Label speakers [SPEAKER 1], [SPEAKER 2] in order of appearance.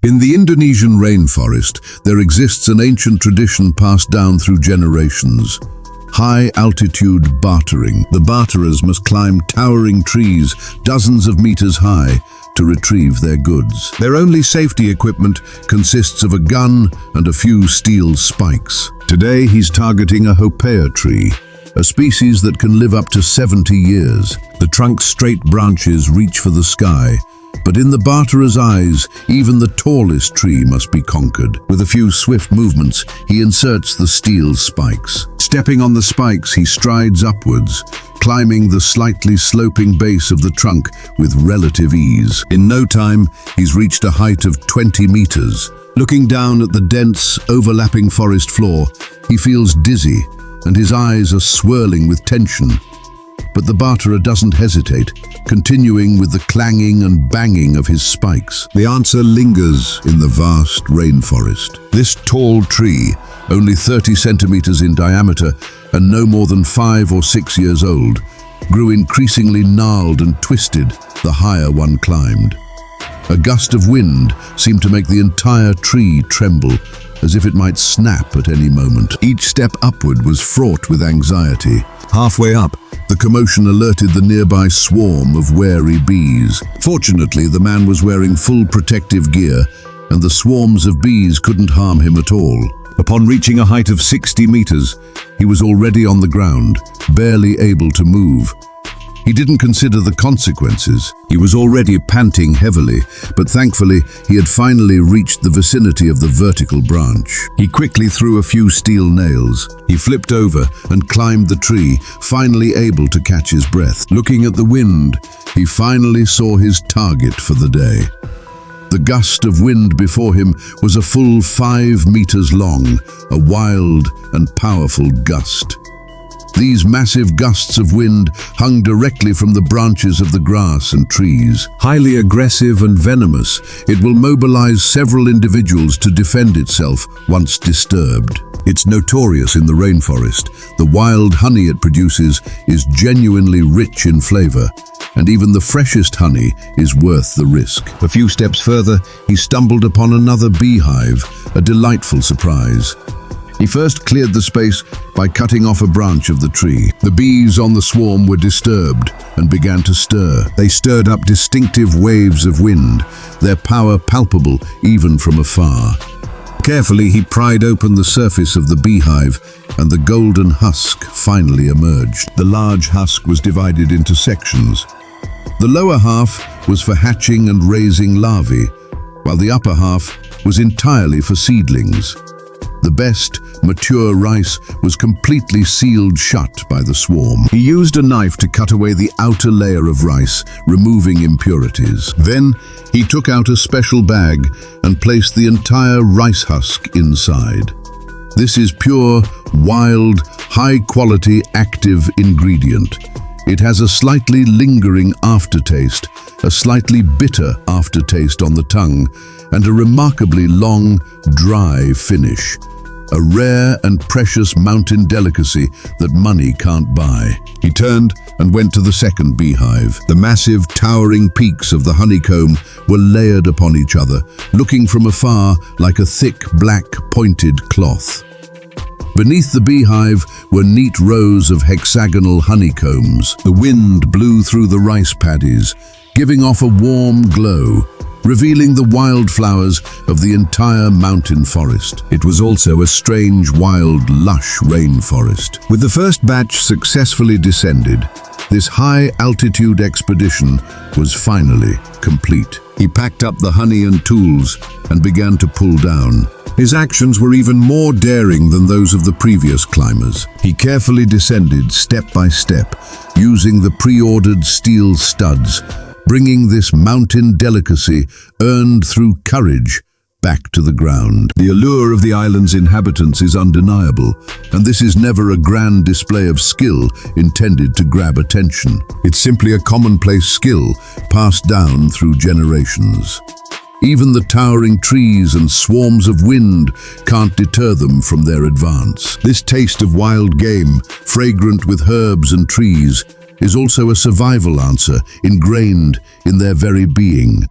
[SPEAKER 1] In the Indonesian rainforest, there exists an ancient tradition passed down through generations. High-altitude bartering. The barterers must climb towering trees, dozens of meters high, to retrieve their goods. Their only safety equipment consists of a gun and a few steel spikes. Today, he's targeting a hopea tree, a species that can live up to 70 years. The trunk's straight branches reach for the sky, but in the barterer's eyes, even the tallest tree must be conquered. With a few swift movements, he inserts the steel spikes. Stepping on the spikes, he strides upwards, climbing the slightly sloping base of the trunk with relative ease. In no time, he's reached a height of 20 meters. Looking down at the dense, overlapping forest floor, he feels dizzy, and his eyes are swirling with tension. But the barterer doesn't hesitate, continuing with the clanging and banging of his spikes. The answer lingers in the vast rainforest. This tall tree, only 30 centimeters in diameter and no more than 5 or 6 years old, grew increasingly gnarled and twisted the higher one climbed. A gust of wind seemed to make the entire tree tremble, as if it might snap at any moment. Each step upward was fraught with anxiety. Halfway up, the commotion alerted the nearby swarm of wary bees. Fortunately, the man was wearing full protective gear, and the swarms of bees couldn't harm him at all. Upon reaching a height of 60 meters, he was already on the ground, barely able to move. He didn't consider the consequences. He was already panting heavily, but thankfully he had finally reached the vicinity of the vertical branch. He quickly threw a few steel nails. He flipped over and climbed the tree, finally able to catch his breath. Looking at the wind, he finally saw his target for the day. The gust of wind before him was a full 5 meters long, a wild and powerful gust. These massive gusts of wind hung directly from the branches of the grass and trees. Highly aggressive and venomous, it will mobilize several individuals to defend itself once disturbed. It's notorious in the rainforest. The wild honey it produces is genuinely rich in flavor, and even the freshest honey is worth the risk. A few steps further, he stumbled upon another beehive, a delightful surprise. He first cleared the space by cutting off a branch of the tree. The bees on the swarm were disturbed and began to stir. They stirred up distinctive waves of wind, their power palpable even from afar. Carefully, he pried open the surface of the beehive, and the golden husk finally emerged. The large husk was divided into sections. The lower half was for hatching and raising larvae, while the upper half was entirely for seedlings. The best, mature rice was completely sealed shut by the swarm. He used a knife to cut away the outer layer of rice, removing impurities. Then, he took out a special bag and placed the entire rice husk inside. This is pure, wild, high-quality active ingredient. It has a slightly lingering aftertaste, a slightly bitter aftertaste on the tongue, and a remarkably long, dry finish. A rare and precious mountain delicacy that money can't buy. He turned and went to the second beehive. The massive, towering peaks of the honeycomb were layered upon each other, looking from afar like a thick, black, pointed cloth. Beneath the beehive were neat rows of hexagonal honeycombs. The wind blew through the rice paddies, giving off a warm glow, revealing the wildflowers of the entire mountain forest. It was also a strange, wild, lush rainforest. With the first batch successfully descended, this high-altitude expedition was finally complete. He packed up the honey and tools and began to pull down. His actions were even more daring than those of the previous climbers. He carefully descended step by step, using the pre-ordered steel studs, bringing this mountain delicacy, earned through courage, back to the ground. The allure of the island's inhabitants is undeniable, and this is never a grand display of skill intended to grab attention. It's simply a commonplace skill passed down through generations. Even the towering trees and swarms of wind can't deter them from their advance. This taste of wild game, fragrant with herbs and trees, is also a survival answer ingrained in their very being.